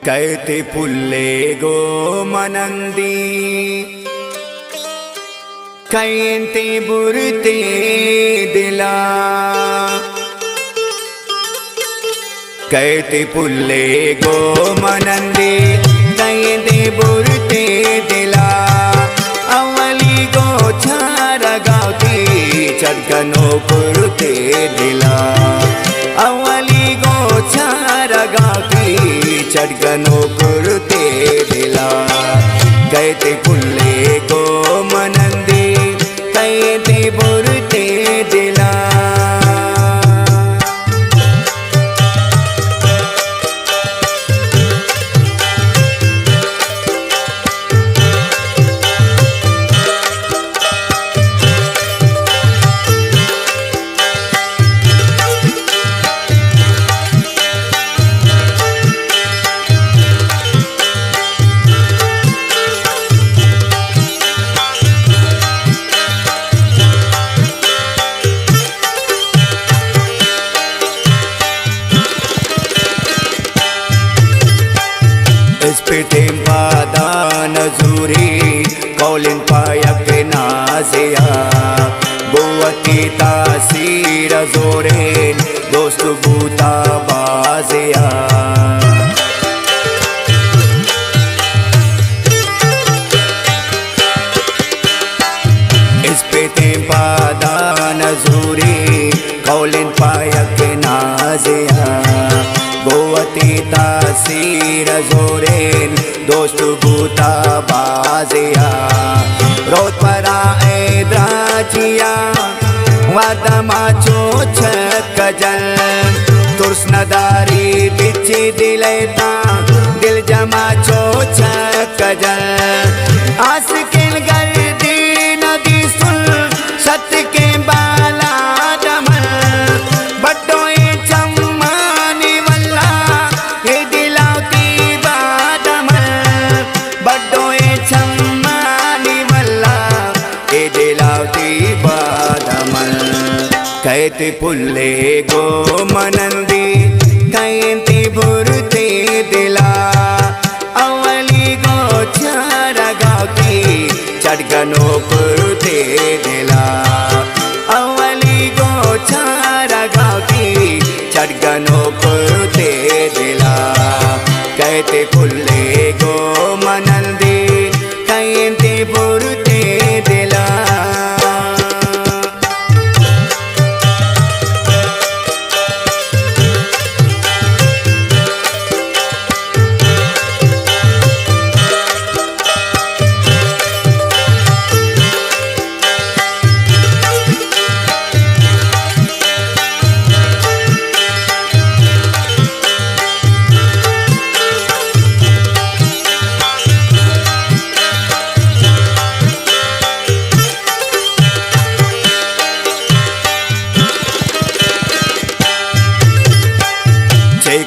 कहते पुल्ले गो मनंदी कहते बुरते दिला कहते पुल्ले गो मनंदी कहते बुरते दिला अवली गो छारा गावती चटकनो पुरते दिला अवली गो छारा गावती चटकनो पुरते दिला कहते पुल्ले गो मनंदी कहते बुरते दिला Ispitim padan zuri kaulin payak naziya buati tasir zoren dost buta baziya Ispitim padan zuri kaulin payak naziya बुआती तासीर जोरेन दोस्त बूता बाजिया रोत परा ए द्राजिया वादमा चो छकजल तुर्सनदारी बिची दिलेता दिल जमा चो छकजल आसकिन गर्दी नदी सुल सत के बाला दमन बड्डोए कहते पुल्ले गो मनंदी कहते बुरते दिला अवली गो छारा गावती चटकनो पुरते दिला अवली गो छारा गावती चटकनो पुरते दिला कहते पुल्ले गो मनंदी कहते बुरते दिला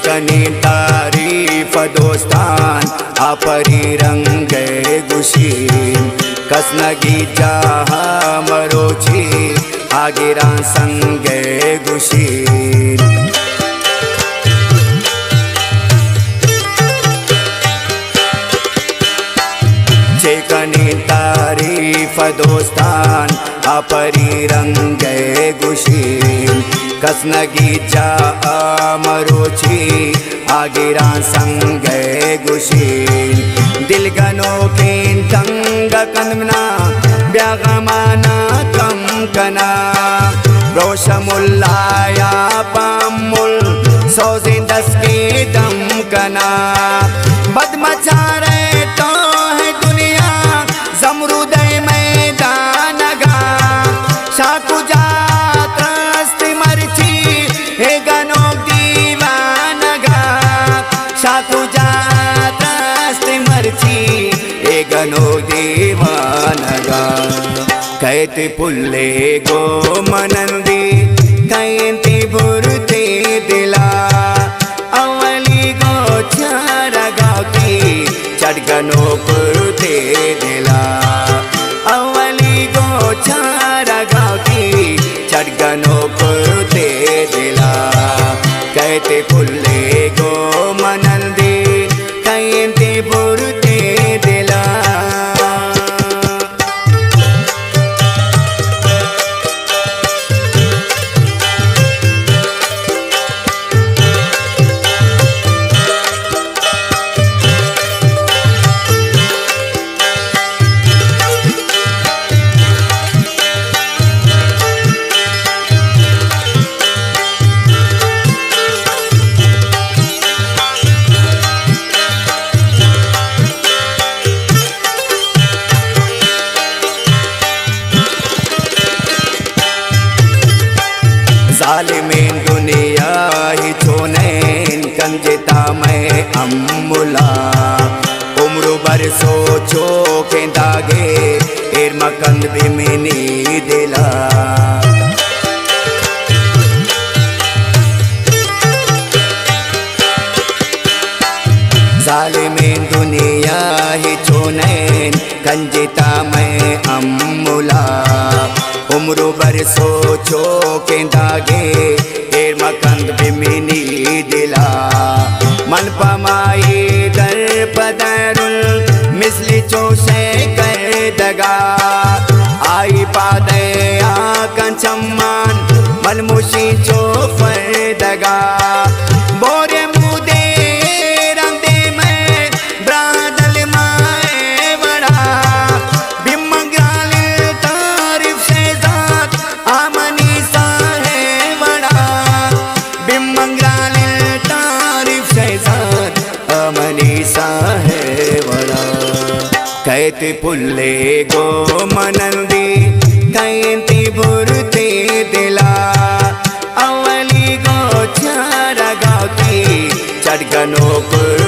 कनी तारीफ दोस्तान आपरी रंग गुशीन कसनगी जहा मरोची आगिरा संग गुशीन कनी तारीफ दोस्तान आपरी रंग गुशीन कसनगी जा मरोची आगिरा संग गुशीन दिल गनो के तंग कनमना ब्यागमाना कम कना रोशमुल्लाया पामुल सौजिन दस के दम कना बदमचा रहे तो है दुनिया जमरुदय मैदान गा शाकु जात रस्ती मरची हे गनो दीवान गा शाकु जात रस्ती मरची हे गनो दीवान गा कहते पुल्ले गो मनंदी कहते बुरते दिला अवली गो छारा गावती चटकनो पुरते दिला अवली गो छारा गावती चटकनो पुरते दिला कहते पुल्ले गो मनंदी में दुनिया ही छोनेन कंजिता में अम्मुला उम्र बरसो चोके दागे एर मकंद बिमिनी दिला साले में दुनिया ही छोनेन कंजिता में अम्मुला उम्र बरसो चोके दागे एर मकंद बिमिनी दिला मन पमाई दर पदरुल मिसली चोसे कर दगा आई पादे आकन चम्मान मलमुशी चो फर दगा बोरे मुदे रंदे में ब्रादल माए बड़ा बिमंगाल तारीफ से जात आमनी सा है बड़ा बिमंगाल तारीफ से जात आमनी सा है बड़ा कहते पुल्ले गो मनंदी कहती बुरते दिला अवली गो चारा गाती चढ़गनो कुर